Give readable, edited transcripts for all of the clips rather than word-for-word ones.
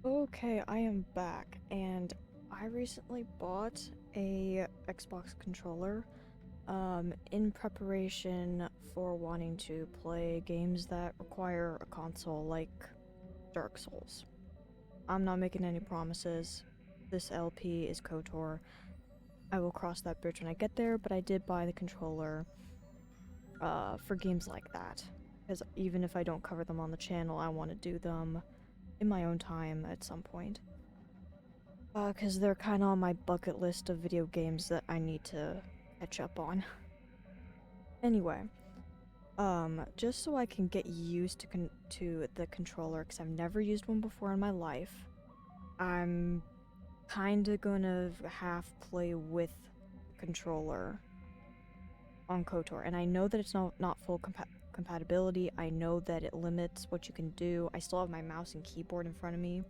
Okay, I am back, and I recently bought a Xbox controller, in preparation for wanting to play games that require a console like Dark Souls. I'm not making any promises. This LP is Kotor. I will cross that bridge when I get there, but I did buy the controller, for games like that. Because even if I don't cover them on the channel, I want to do them in my own time at some point. Because they're kind of on my bucket list of video games that I need to catch up on. Anyway, just so I can get used to the controller, because I've never used one before in my life, I'm kinda gonna half play with controller on KOTOR, and I know that it's not full compatibility. I know that it limits what you can do. I still have my mouse and keyboard in front of me.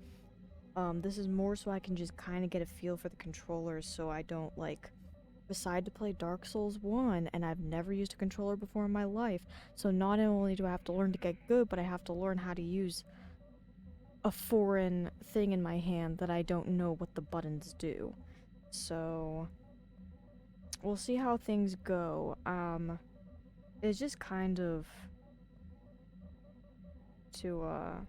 This is more so I can just kind of get a feel for the controllers so I don't, like, decide to play Dark Souls 1 and I've never used a controller before in my life. So not only do I have to learn to get good, but I have to learn how to use a foreign thing in my hand that I don't know what the buttons do. So we'll see how things go. It's just kind of to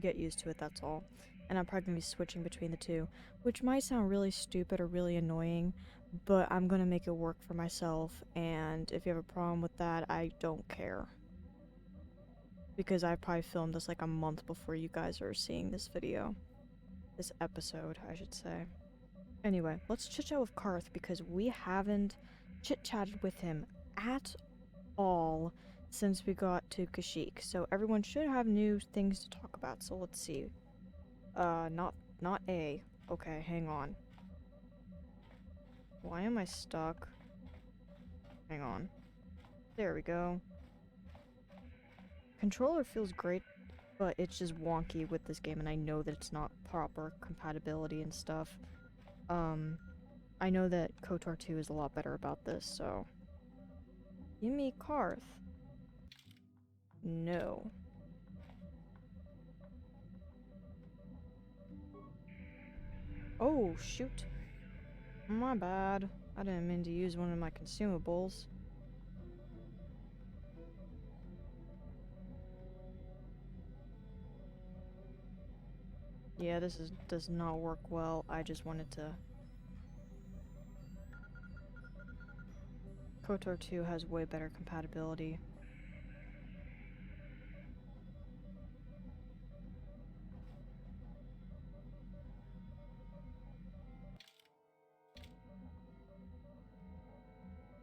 get used to it, that's all. And I'm probably gonna be switching between the two, which might sound really stupid or really annoying, but I'm gonna make it work for myself, and if you have a problem with that, I don't care. Because I probably filmed this like a month before you guys are seeing this video. This episode, I should say. Anyway, let's chit-chat with Karth, because we haven't chit-chatted with him at all since we got to Kashyyyk, so everyone should have new things to talk about, so let's see. Not A. Okay, hang on. Why am I stuck? Hang on. There we go. Controller feels great, but it's just wonky with this game, and I know that it's not proper compatibility and stuff. I know that KOTOR 2 is a lot better about this, so... Give me Karth. No. Oh, shoot. My bad. I didn't mean to use one of my consumables. Yeah, does not work well. I just wanted to... KOTOR 2 has way better compatibility.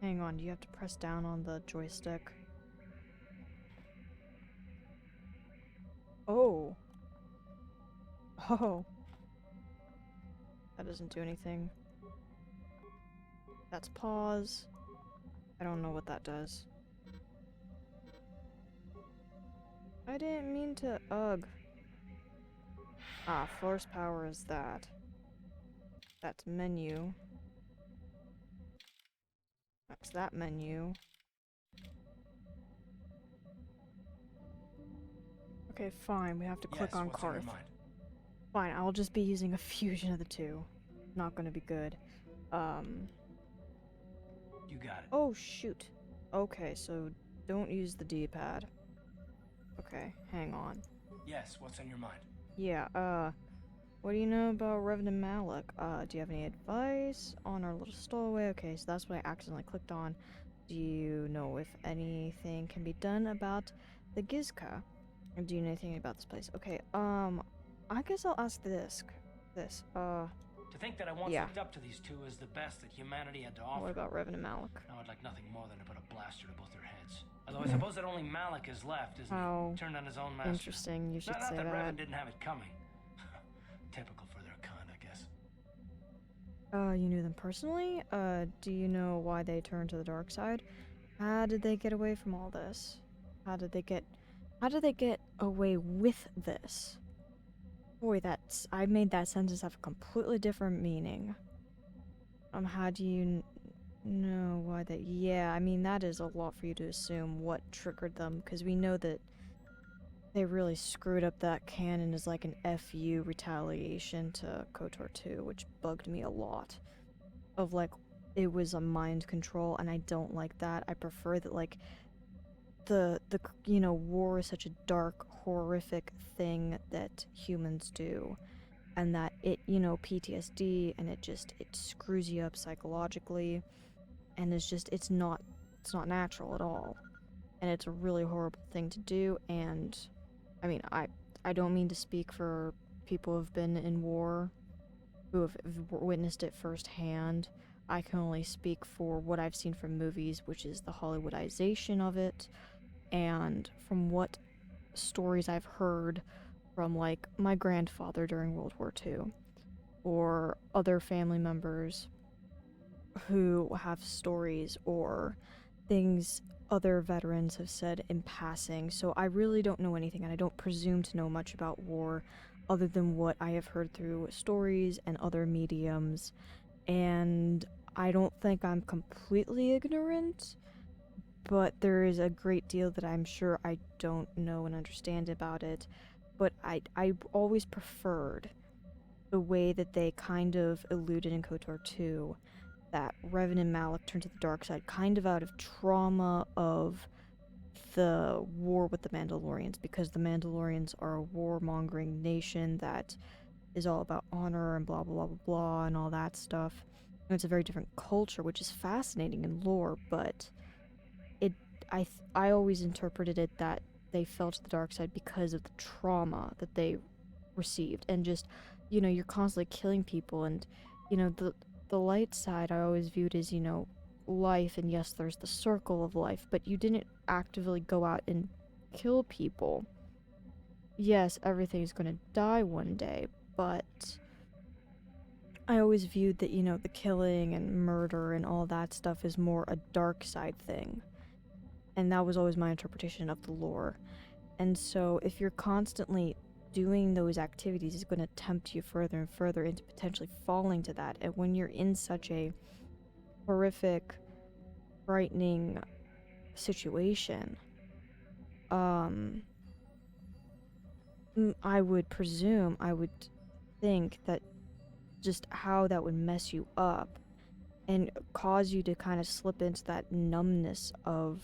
Hang on, do you have to press down on the joystick? Oh. Oh. That doesn't do anything. That's pause. I don't know what that does. I didn't mean to, ugh. Ah, force power is that. That's menu. That's that menu. Okay, fine, we have to click on Karth. Fine, I'll just be using a fusion of the two. Not gonna be good. You got it. Oh, shoot. Okay, so don't use the D-pad. Okay, hang on. Yes, what's on your mind? Yeah, what do you know about Reverend Malak? Do you have any advice on our little stowaway? Okay, so that's what I accidentally clicked on. Do you know if anything can be done about the Gizka? Or do you know anything about this place? Okay, I guess I'll ask this. To think that I once looked up to these two as the best that humanity had to offer. What about Reverend Malak? Now I'd like nothing more than to put a blaster to both their heads. Although I suppose that only Malak is left, isn't he? Turned on his own master. Interesting, you should say that. Not that Revan didn't have it coming. Typical for their kind, I guess. You knew them personally? Do you know why they turned to the dark side? How did they get away from all this? How did they get away with this? Boy, I made that sentence have a completely different meaning. How do you know why they... Yeah, I mean, that is a lot for you to assume what triggered them, because we know that they really screwed up that canon as like an FU retaliation to KOTOR 2, which bugged me a lot. Of like, it was a mind control, and I don't like that. I prefer that like the war is such a dark, horrific thing that humans do, and that it, PTSD, and it screws you up psychologically, and it's not natural at all, and it's a really horrible thing to do. And I mean, I don't mean to speak for people who've been in war, who have witnessed it firsthand. I can only speak for what I've seen from movies, which is the Hollywoodization of it, and from what stories I've heard from like my grandfather during World War II, or other family members who have stories or things other veterans have said in passing. So I really don't know anything, and I don't presume to know much about war other than what I have heard through stories and other mediums. And I don't think I'm completely ignorant, but there is a great deal that I'm sure I don't know and understand about it. But I always preferred the way that they kind of alluded in KOTOR 2, that Revan and Malak turned to the dark side kind of out of trauma of the war with the Mandalorians, because the Mandalorians are a warmongering nation that is all about honor and blah blah blah blah blah and all that stuff. And it's a very different culture, which is fascinating in lore, but I always interpreted it that they fell to the dark side because of the trauma that they received, and just, you're constantly killing people, and the light side I always viewed as, life, and yes, there's the circle of life, but you didn't actively go out and kill people. Yes, everything's gonna die one day, but I always viewed that, the killing and murder and all that stuff is more a dark side thing. And that was always my interpretation of the lore. And so if you're constantly doing those activities, is going to tempt you further and further into potentially falling to that. And when you're in such a horrific, frightening situation, I would think that just how that would mess you up and cause you to kind of slip into that numbness of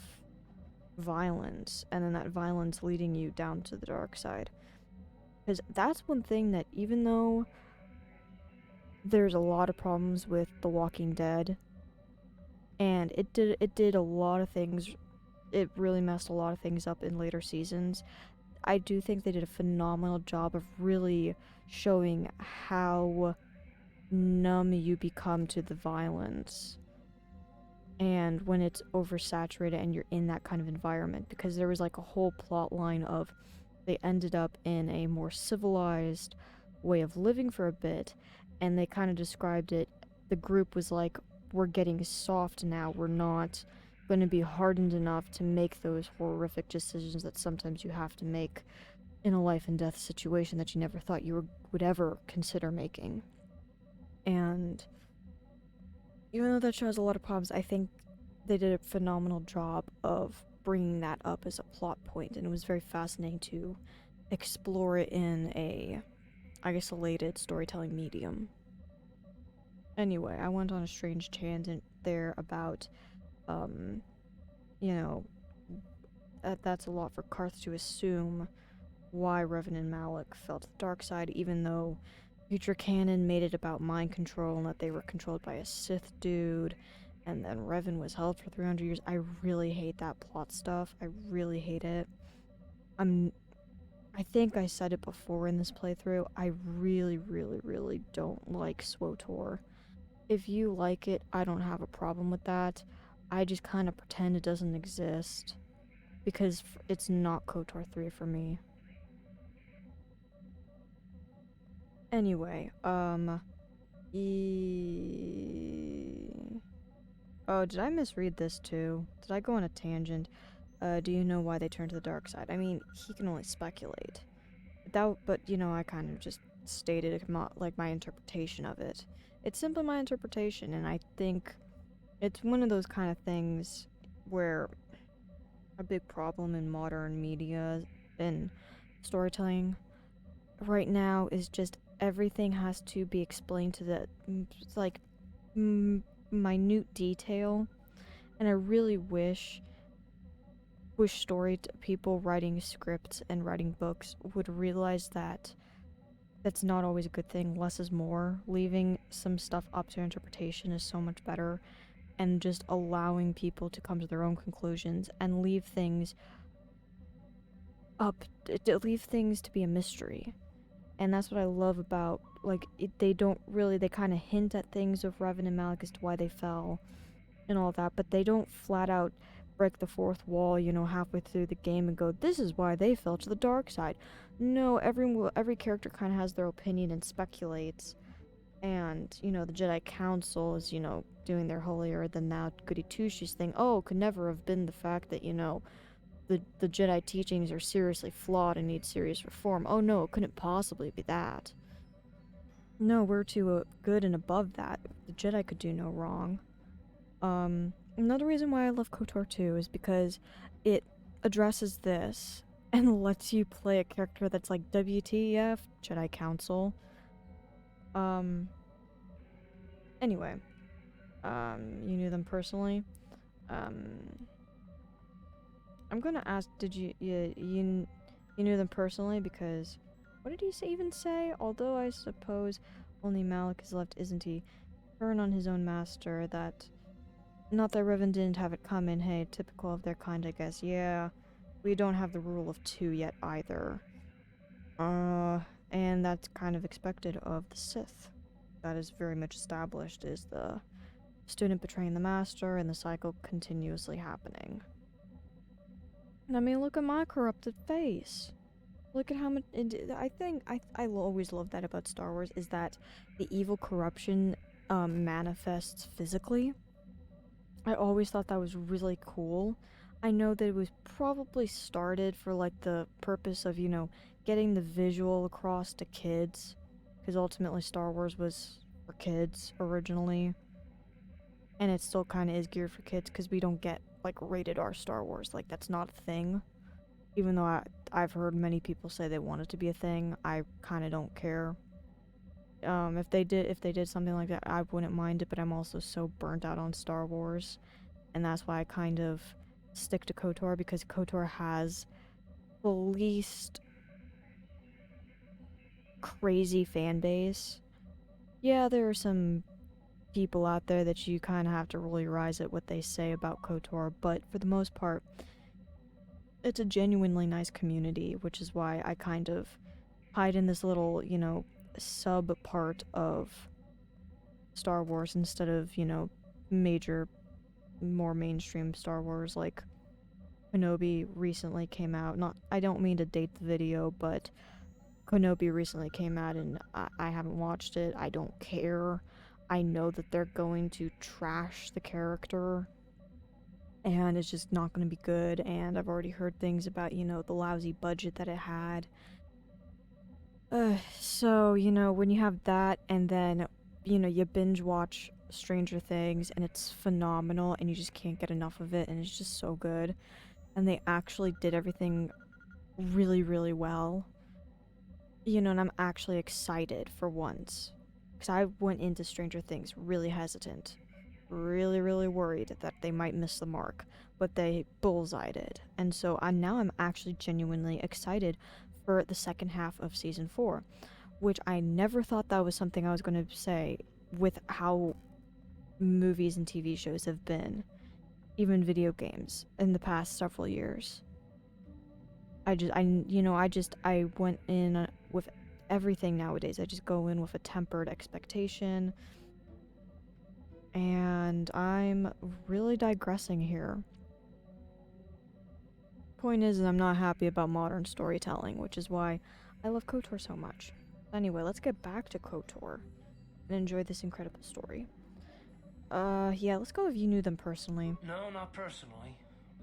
violence, and then that violence leading you down to the dark side. Because that's one thing that, even though there's a lot of problems with The Walking Dead, and it did a lot of things, it really messed a lot of things up in later seasons, I do think they did a phenomenal job of really showing how numb you become to the violence, and when it's oversaturated and you're in that kind of environment. Because there was like a whole plot line of, they ended up in a more civilized way of living for a bit, and they kind of described it, the group was like, we're getting soft now, we're not going to be hardened enough to make those horrific decisions that sometimes you have to make in a life and death situation that you never thought you would ever consider making. And even though that show has a lot of problems, I think they did a phenomenal job of bringing that up as a plot point, and it was very fascinating to explore it in a, I guess, elated storytelling medium. Anyway, I went on a strange tangent there about, that's a lot for Karth to assume why Revan and Malak fell to the dark side, even though future canon made it about mind control and that they were controlled by a Sith dude, and then Revan was held for 300 years. I really hate that plot stuff. I really hate it. I think I said it before in this playthrough, I really, really, really don't like SWTOR. If you like it, I don't have a problem with that. I just kind of pretend it doesn't exist, because it's not KOTOR 3 for me. Anyway, oh, did I misread this too? Did I go on a tangent? Do you know why they turned to the dark side? I mean, he can only speculate. But I kind of just stated like my interpretation of it. It's simply my interpretation, and I think it's one of those kind of things where a big problem in modern media and storytelling right now is just everything has to be explained to the like minute detail, and I really wish people writing scripts and writing books would realize that that's not always a good thing. Less is more. Leaving some stuff up to interpretation is so much better, and just allowing people to come to their own conclusions and leave things to be a mystery. And that's what I love about, like, they kind of hint at things of Revan and Malak as to why they fell and all that, but they don't flat out break the fourth wall, halfway through the game and go, this is why they fell to the dark side. No, every character kind of has their opinion and speculates, and, the Jedi Council is, doing their holier-than-thou goody-two-shoes thing. Oh, it could never have been the fact that, the Jedi teachings are seriously flawed and need serious reform. Oh no, it couldn't possibly be that. No, we're too good and above that. The Jedi could do no wrong. Another reason why I love Kotor 2 is because it addresses this and lets you play a character that's like, WTF, Jedi Council. Anyway, you knew them personally. I'm gonna ask, did you knew them personally because, what did he even say? Although I suppose only Malak is left, isn't he? Turn on his own master, that... Not that Revan didn't have it coming, hey, typical of their kind, I guess. Yeah, we don't have the rule of 2 yet either. And that's kind of expected of the Sith. That is very much established, is the student betraying the master and the cycle continuously happening. And I mean, look at my corrupted face. Look at how much... I always love that about Star Wars, is that the evil corruption manifests physically. I always thought that was really cool. I know that it was probably started for, like, the purpose of, getting the visual across to kids. Because ultimately Star Wars was for kids, originally. And it still kind of is geared for kids, because we don't get, like, rated R Star Wars. Like, that's not a thing. Even though I've heard many people say they want it to be a thing, I kind of don't care. If they did something like that, I wouldn't mind it, but I'm also so burnt out on Star Wars, and that's why I kind of stick to KOTOR, because KOTOR has the least crazy fan base. Yeah, there are some people out there that you kind of have to roll your eyes at what they say about KOTOR, but for the most part, it's a genuinely nice community, which is why I kind of hide in this little, sub part of Star Wars instead of, major, more mainstream Star Wars. Like, Kenobi recently came out. I don't mean to date the video, but Kenobi recently came out, and I haven't watched it. I don't care. I know that they're going to trash the character, and it's just not going to be good, and I've already heard things about, the lousy budget that it had. So, when you have that, and then, you binge watch Stranger Things, and it's phenomenal, and you just can't get enough of it, and it's just so good. And they actually did everything really, really well. And I'm actually excited for once. Because I went into Stranger Things really hesitant. Really, really worried that they might miss the mark. But they bullseyed it. And so now I'm actually genuinely excited for the second half of season 4, which I never thought that was something I was going to say with how movies and TV shows have been, even video games, in the past several years. I went in with everything nowadays. I just go in with a tempered expectation, and I'm really digressing here. Point is I'm not happy about modern storytelling, which is why I love KOTOR so much. Anyway, let's get back to KOTOR and enjoy this incredible story. Yeah, let's go if you knew them personally. No, not personally.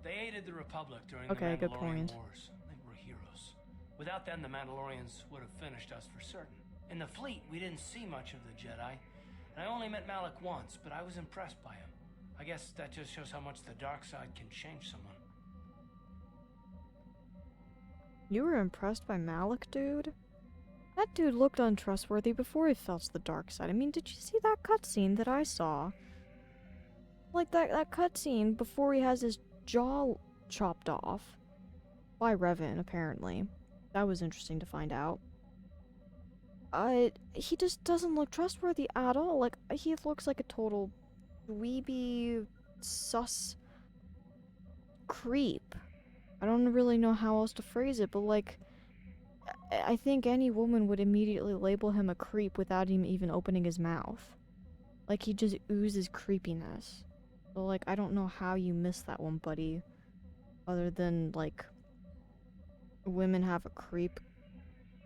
They aided the Republic during the good Mandalorian point. Wars. They were heroes. Without them, the Mandalorians would have finished us for certain. In the fleet, we didn't see much of the Jedi, and I only met Malak once, but I was impressed by him. I guess that just shows how much the dark side can change someone. You were impressed by Malak, dude? That dude looked untrustworthy before he fell to the dark side. I mean, did you see that cutscene that I saw? Like, that cutscene before he has his jaw chopped off. By Revan, apparently. That was interesting to find out. He just doesn't look trustworthy at all. Like, he looks like a total dweeby, sus creep. I don't really know how else to phrase it, but like, I think any woman would immediately label him a creep without him even opening his mouth. Like, he just oozes creepiness. So, like, I don't know how you missed that one, buddy. Other than, like, women have a creep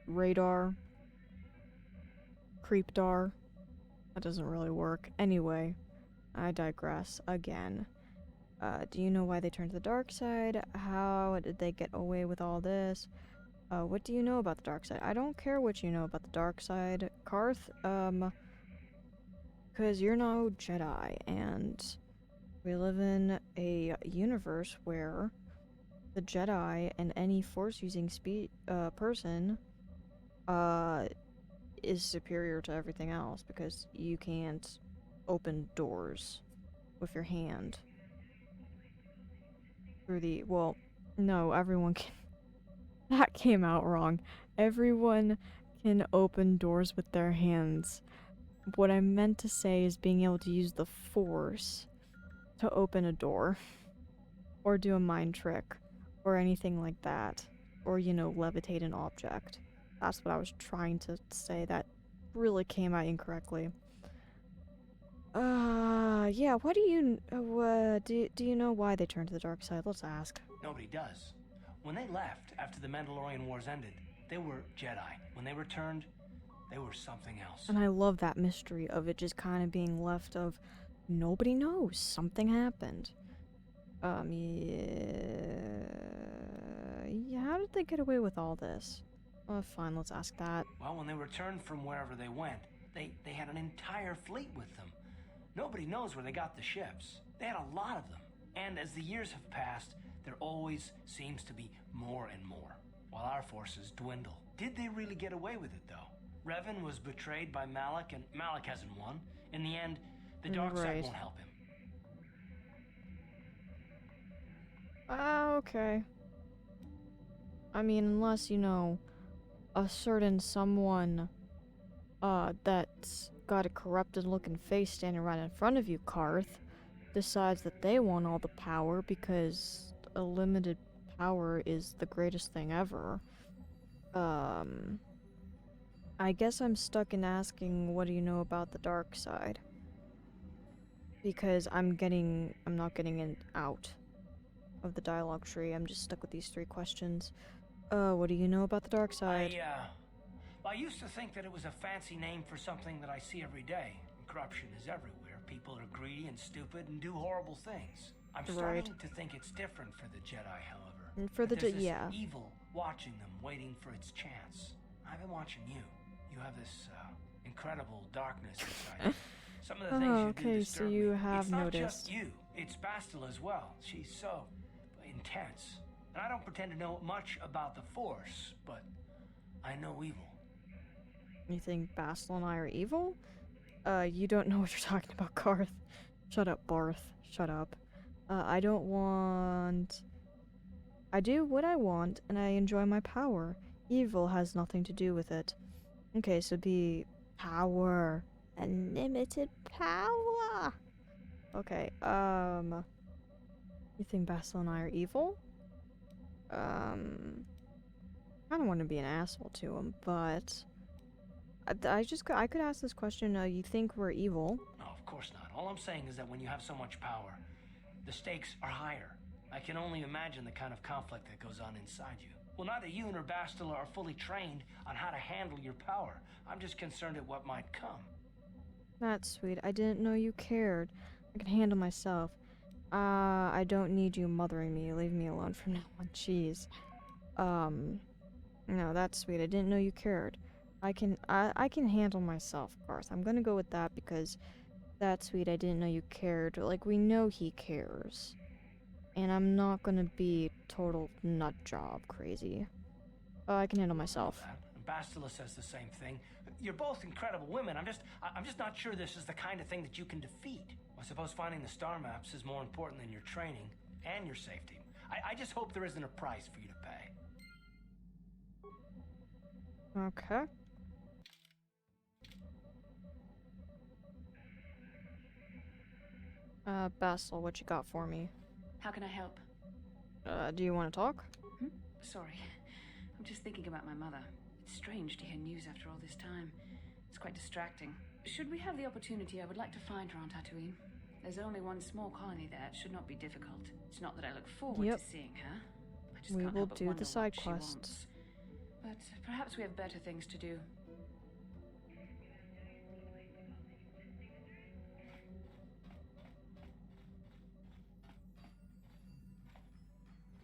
radar. Creepdar. That doesn't really work. Anyway, I digress again. Do you know why they turned to the dark side? How did they get away with all this? What do you know about the dark side? I don't care what you know about the dark side, Karth. Because you're no Jedi, and we live in a universe where the Jedi and any Force-using person is superior to everything else because you can't open doors with your hand. Well, no, everyone can. That came out wrong. Everyone can open doors with their hands. What I meant to say is being able to use the Force to open a door. Or do a mind trick. Or anything like that. Or, levitate an object. That's what I was trying to say. That really came out incorrectly. Yeah, what do you know why they turned to the dark side? Let's ask. Nobody does. When they left after the Mandalorian Wars ended, they were Jedi. When they returned, they were something else. And I love that mystery of it just kind of being left of nobody knows. Something happened. Yeah, how did they get away with all this? Oh, fine, let's ask that. Well, when they returned from wherever they went, they had an entire fleet with them. Nobody knows where they got the ships. They had a lot of them. And as the years have passed, there always seems to be more and more, while our forces dwindle. Did they really get away with it, though? Revan was betrayed by Malak, and Malak hasn't won. In the end, the dark side won't help him. Okay. I mean, unless, a certain someone, that's got a corrupted-looking face standing right in front of you, Karth, decides that they want all the power because a limited power is the greatest thing ever. I guess I'm stuck in asking, what do you know about the dark side? Because I'm not getting out of the dialogue tree. I'm just stuck with these 3 questions. What do you know about the dark side? I used to think that it was a fancy name for something that I see every day. Corruption is everywhere. People are greedy and stupid and do horrible things. I'm starting to think it's different for the Jedi, however. And for there's this evil watching them, waiting for its chance. I've been watching you. You have this incredible darkness inside you. Some of the things you do disturb me. You have it's not noticed. just you. It's Bastila as well. She's so intense. And I don't pretend to know much about the Force, but I know evil. You think Bastila and I are evil? You don't know what you're talking about, Karth. Shut up, Barth. Shut up. I do what I want, and I enjoy my power. Evil has nothing to do with it. Okay, so be power. Unlimited power! Okay, you think Bastila and I are evil? I don't want to be an asshole to him, but I could ask this question. You think we're evil? No, of course not. All I'm saying is that when you have so much power, the stakes are higher. I can only imagine the kind of conflict that goes on inside you. Well, neither you nor Bastila are fully trained on how to handle your power. I'm just concerned at what might come. That's sweet. I didn't know you cared. I can handle myself. I don't need you mothering me. Leave me alone from now on. Jeez. No, that's sweet. I didn't know you cared. I can handle myself, Garth. I'm gonna go with that because that's sweet. I didn't know you cared. Like, we know he cares. And I'm not gonna be total nut job crazy. I can handle I know myself. that. And Bastila says the same thing. You're both incredible women. I'm just not sure this is the kind of thing that you can defeat. I suppose finding the star maps is more important than your training and your safety. I just hope there isn't a price for you to pay. Okay. Basil, what you got for me? How can I help? Do you want to talk? Sorry. I'm just thinking about my mother. It's strange to hear news after all this time. It's quite distracting. Should we have the opportunity, I would like to find her on Tatooine. There's only one small colony there. It should not be difficult. It's not that I look forward to seeing her. I just We can't will help but do wonder the side what she quests. wants. But perhaps we have better things to do.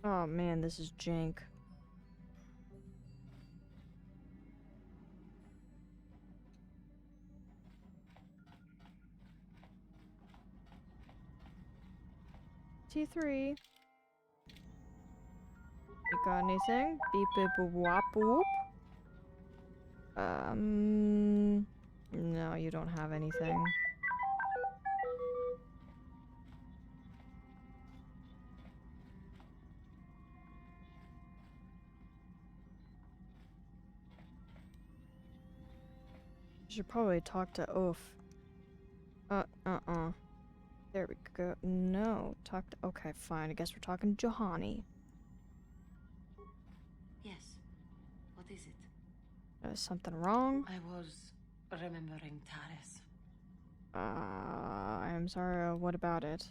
Oh man, this is jank. T3. You got anything? Beep beep boop wop whoop. No, you don't have anything. You should probably talk to Oof. There we go. No, talk to. Okay, fine. I guess we're talking to Johanny. Yes. What is it? Something wrong? I was remembering Taris. I'm sorry. What about it?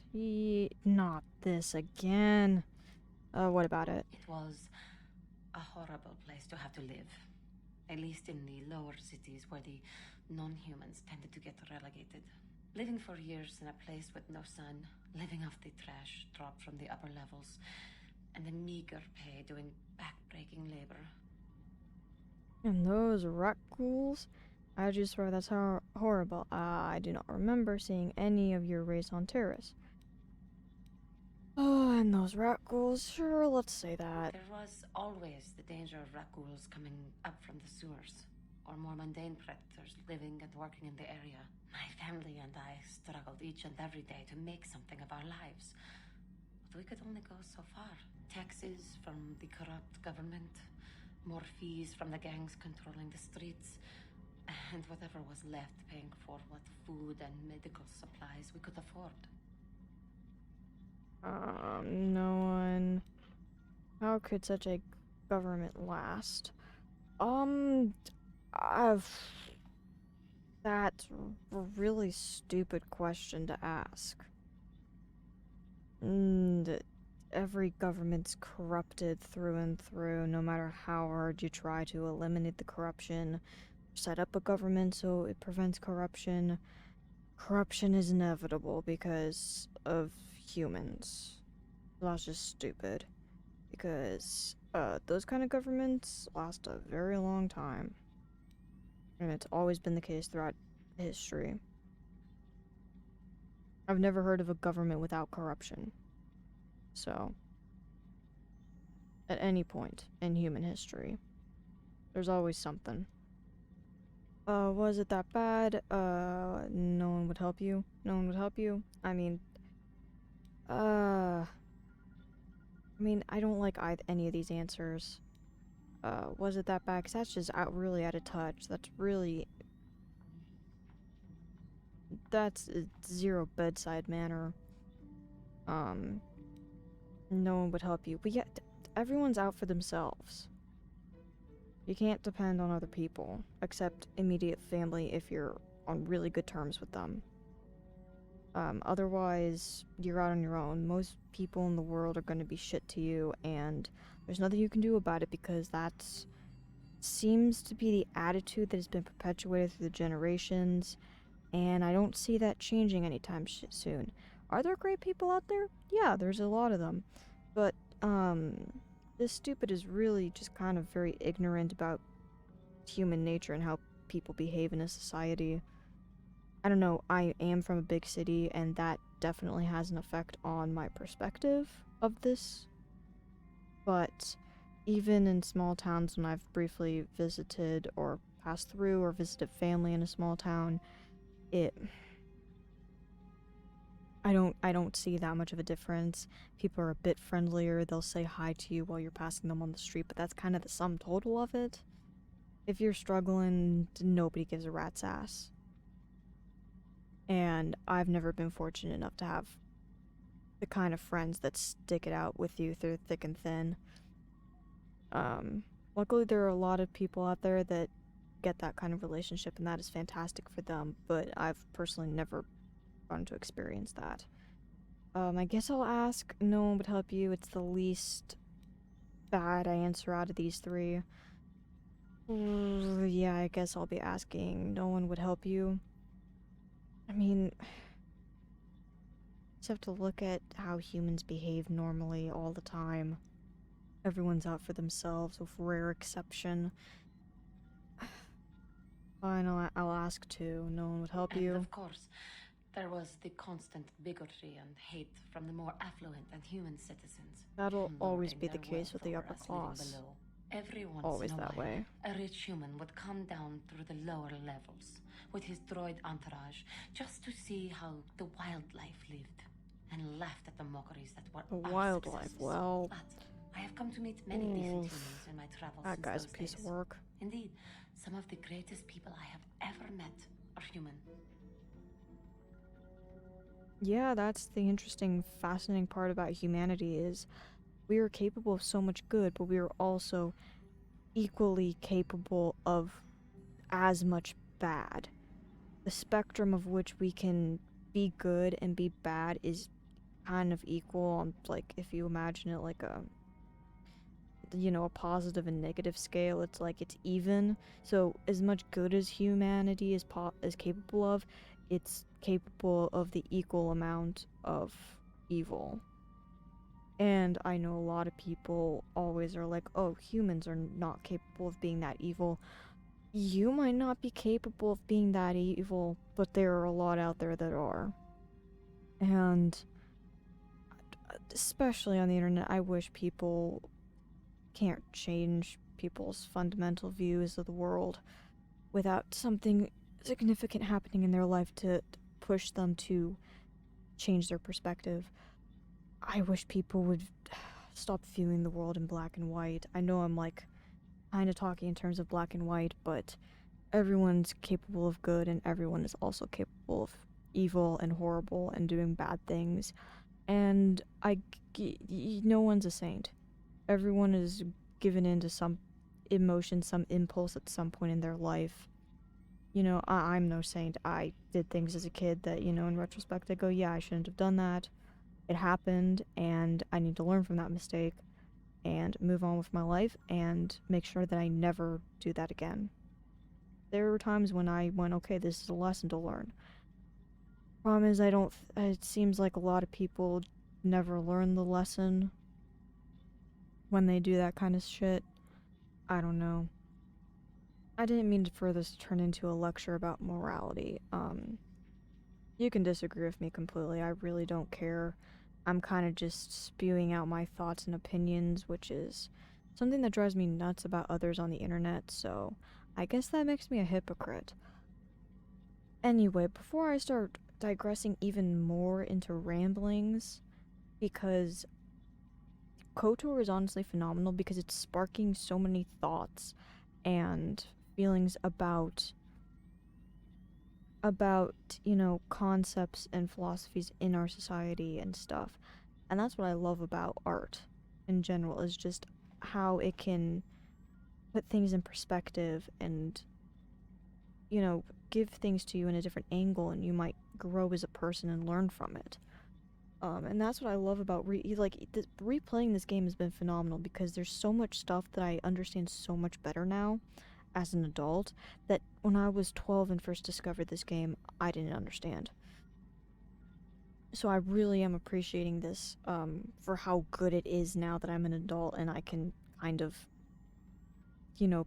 Not this again. What about it? It was a horrible place to have to live. At least in the lower cities where the non-humans tended to get relegated. Living for years in a place with no sun, living off the trash dropped from the upper levels, and the meager pay doing back-breaking labor. And those rat ghouls? I just swear that's horrible. I do not remember seeing any of your race on Terrace. Oh, and those rat ghouls, sure, let's say that. There was always the danger of rat ghouls coming up from the sewers, or more mundane predators living and working in the area. My family and I struggled each and every day to make something of our lives. But we could only go so far. Taxes from the corrupt government, more fees from the gangs controlling the streets, and whatever was left paying for what food and medical supplies we could afford. No one. How could such a government last? That's a really stupid question to ask. And every government's corrupted through and through, no matter how hard you try to eliminate the corruption. Set up a government so it prevents corruption. Corruption is inevitable because of humans. That's just stupid. Because those kind of governments last a very long time. And it's always been the case throughout history. I've never heard of a government without corruption. So, at any point in human history, there's always something. Was it that bad? No one would help you? No one would help you? I mean, I don't like any of these answers. Was it that bad? 'Cause that's just really out of touch. That's zero bedside manner. No one would help you. But yet, everyone's out for themselves. You can't depend on other people, except immediate family if you're on really good terms with them. Otherwise, you're out on your own. Most people in the world are going to be shit to you, and there's nothing you can do about it because that seems to be the attitude that has been perpetuated through the generations, and I don't see that changing anytime soon. Are there great people out there? Yeah, there's a lot of them. But, this stupid is really just kind of very ignorant about human nature and how people behave in a society. I don't know, I am from a big city, and that definitely has an effect on my perspective of this. But even in small towns when I've briefly visited or passed through or visited family in a small town, it I don't see that much of a difference. People are a bit friendlier. They'll say hi to you while you're passing them on the street, but that's kind of the sum total of it. If you're struggling, nobody gives a rat's ass. And I've never been fortunate enough to have the kind of friends that stick it out with you through thick and thin. Luckily there are a lot of people out there that get that kind of relationship, and that is fantastic for them, but I've personally never gotten to experience that. I guess I'll ask no one would help you. It's the least bad I answer out of these three. Yeah, I guess I'll be asking no one would help you. I mean, just have to look at how humans behave normally all the time. Everyone's out for themselves, with rare exception. Fine, I'll ask too. No one would help you. And of course, there was the constant bigotry and hate from the more affluent and human citizens. That'll always lording be the their case with wealth the over upper us living class. below. Every once Always in a that while, way. a rich human would come down through the lower levels with his droid entourage just to see how the wildlife lived and laughed at the mockeries that were The our wildlife, successes. well... But I have come to meet many decent humans in my travels That since guy's a those piece days. of work. Indeed, some of the greatest people I have ever met are human. Yeah, that's the interesting, fascinating part about humanity is we are capable of so much good, but we are also equally capable of as much bad. The spectrum of which we can be good and be bad is kind of equal. Like, if you imagine it like a positive and negative scale, it's like it's even. So as much good as humanity is capable of, it's capable of the equal amount of evil. And I know a lot of people always are like, oh, humans are not capable of being that evil. You might not be capable of being that evil, but there are a lot out there that are. And especially on the internet, I wish people can't change people's fundamental views of the world without something significant happening in their life to push them to change their perspective. I wish people would stop viewing the world in black and white. I know I'm like kind of talking in terms of black and white, but everyone's capable of good and everyone is also capable of evil and horrible and doing bad things. And no one's a saint. Everyone is given into some emotion, some impulse at some point in their life. I'm no saint. I did things as a kid that, in retrospect, I go, yeah, I shouldn't have done that. It happened, and I need to learn from that mistake and move on with my life and make sure that I never do that again. There were times when I went, okay, this is a lesson to learn. Problem is, it seems like a lot of people never learn the lesson when they do that kind of shit. I don't know. I didn't mean for this to turn into a lecture about morality. You can disagree with me completely. I really don't care. I'm kind of just spewing out my thoughts and opinions, which is something that drives me nuts about others on the internet, so I guess that makes me a hypocrite. Anyway, before I start digressing even more into ramblings, because Kotor is honestly phenomenal because it's sparking so many thoughts and feelings about concepts and philosophies in our society and stuff. And that's what I love about art in general, is just how it can put things in perspective and, give things to you in a different angle, and you might grow as a person and learn from it. And that's what I love about replaying this game has been phenomenal because there's so much stuff that I understand so much better now as an adult that when I was 12 and first discovered this game, I didn't understand. So I really am appreciating this for how good it is now that I'm an adult and I can kind of,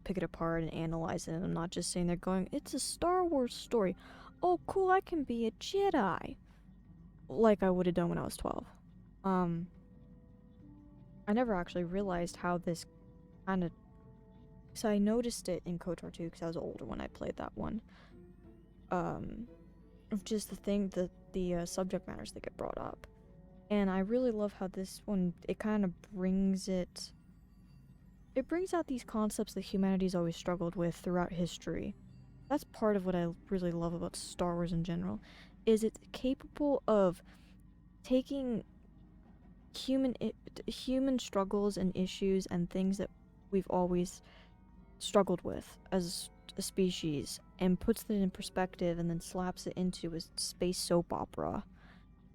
pick it apart and analyze it. And I'm not just sitting there going, it's a Star Wars story. Oh, cool, I can be a Jedi. Like I would have done when I was 12. I never actually realized how this kind of... So I noticed it in Kotor 2 because I was older when I played that one. Of just the subject matters that get brought up. And I really love how this one, it kind of brings it... It brings out these concepts that humanity's always struggled with throughout history. That's part of what I really love about Star Wars in general, is it's capable of taking human struggles and issues and things that we've always struggled with as a species and puts it in perspective and then slaps it into a space soap opera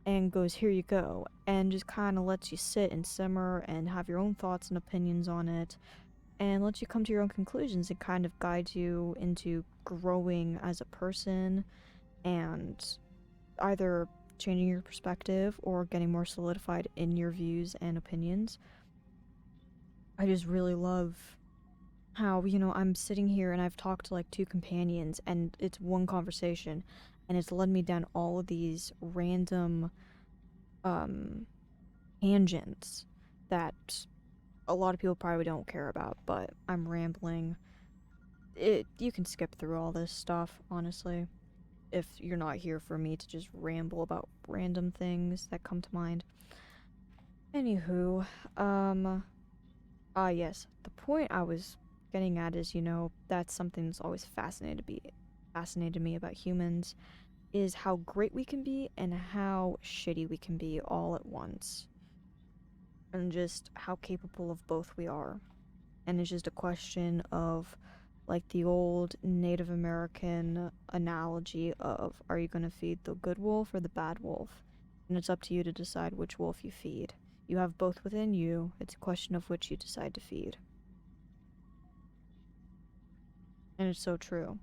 and goes, here you go, and just kind of lets you sit and simmer and have your own thoughts and opinions on it and lets you come to your own conclusions and kind of guides you into growing as a person and either changing your perspective or getting more solidified in your views and opinions. I just really love how, you know, I'm sitting here and I've talked to like 2 companions and it's one conversation and it's led me down all of these random tangents that a lot of people probably don't care about, but I'm rambling. You can skip through all this stuff, honestly, if you're not here for me to just ramble about random things that come to mind. Anywho, yes, the point I was getting at is, you know, that's something that's always fascinated me about humans, is how great we can be and how shitty we can be all at once. And just how capable of both we are. And it's just a question of, like the old Native American analogy of, are you going to feed the good wolf or the bad wolf? And it's up to you to decide which wolf you feed. You have both within you, it's a question of which you decide to feed. And it's so true.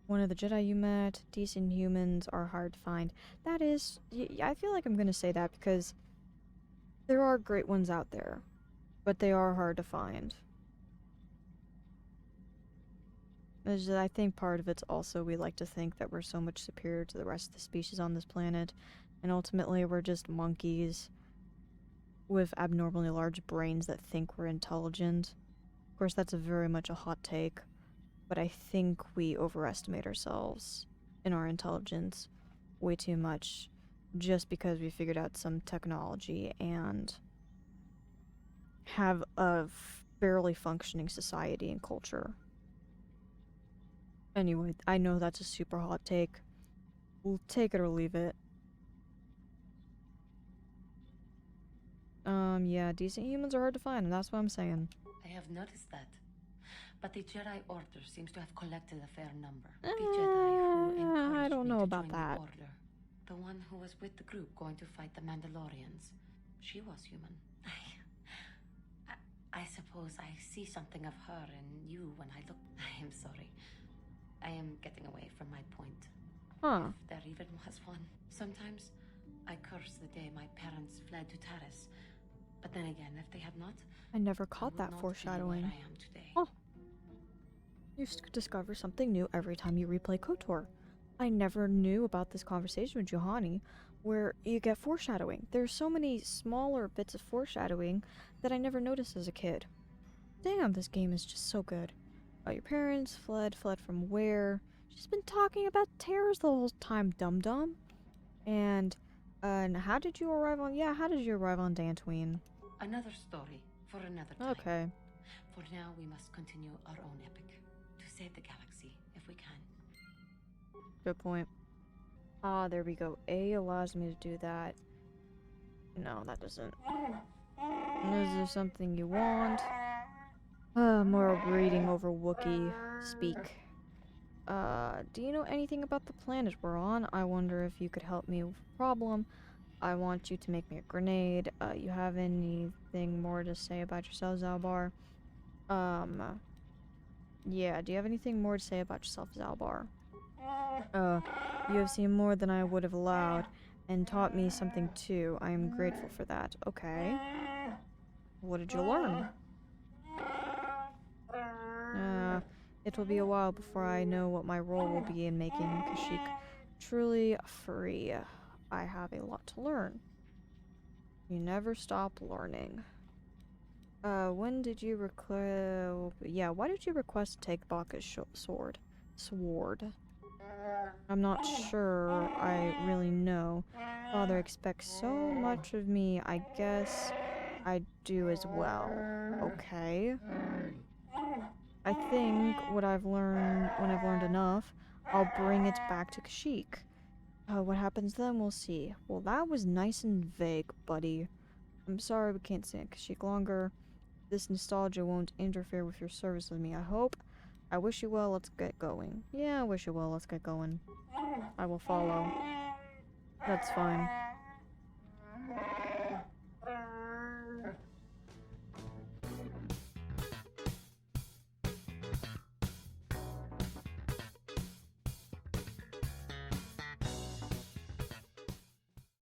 One of the Jedi you met, decent humans are hard to find. That is, I feel like I'm gonna say that because there are great ones out there, but they are hard to find. I think part of it's also we like to think that we're so much superior to the rest of the species on this planet, and ultimately we're just monkeys with abnormally large brains that think we're intelligent. Of course, that's very much a hot take, but I think we overestimate ourselves in our intelligence way too much just because we figured out some technology and have a barely functioning society and culture. Anyway, I know that's a super hot take. We'll take it or leave it. Yeah, decent humans are hard to find, and that's what I'm saying. I have noticed that. But the Jedi Order seems to have collected a fair number. The Jedi who encouraged I don't me know to about join that. the Order. The one who was with the group going to fight the Mandalorians. She was human. I suppose I see something of her in you when I look. I am sorry. I am getting away from my point. Huh. If there even was one. Sometimes I curse the day my parents fled to Taris. But then again, if they had not, I never caught that foreshadowing. I am today. Oh. You discover something new every time you replay KOTOR. I never knew about this conversation with Juhani, where you get foreshadowing. There's so many smaller bits of foreshadowing that I never noticed as a kid. Damn, this game is just so good. Your parents fled from where? She's been talking about terrors the whole time, dum-dum. And how did you arrive on Dantooine? Another story for another time. Okay. For now, we must continue our own epic to save the galaxy if we can. Good point. Ah, there we go. A allows me to do that. No, that doesn't. Is there something you want? More reading over Wookiee speak. Do you know anything about the planet we're on? I wonder if you could help me with a problem. I want you to make me a grenade. You have anything more to say about yourself, Zalbar? Yeah, do you have anything more to say about yourself, Zalbar? You have seen more than I would have allowed, and taught me something too. I am grateful for that. Okay. What did you learn? It will be a while before I know what my role will be in making Kashyyyk truly free. I have a lot to learn. You never stop learning. When did you why did you request to take Baka's sword? I'm not sure I really know. Father expects so much of me, I guess I do as well. Okay. I think when I've learned enough, I'll bring it back to Kashyyyk. What happens then, we'll see. Well, that was nice and vague, buddy. I'm sorry we can't stay in Kashyyyk longer. This nostalgia won't interfere with your service with me, I hope. I wish you well, let's get going. Yeah, I wish you well, let's get going. I will follow. That's fine.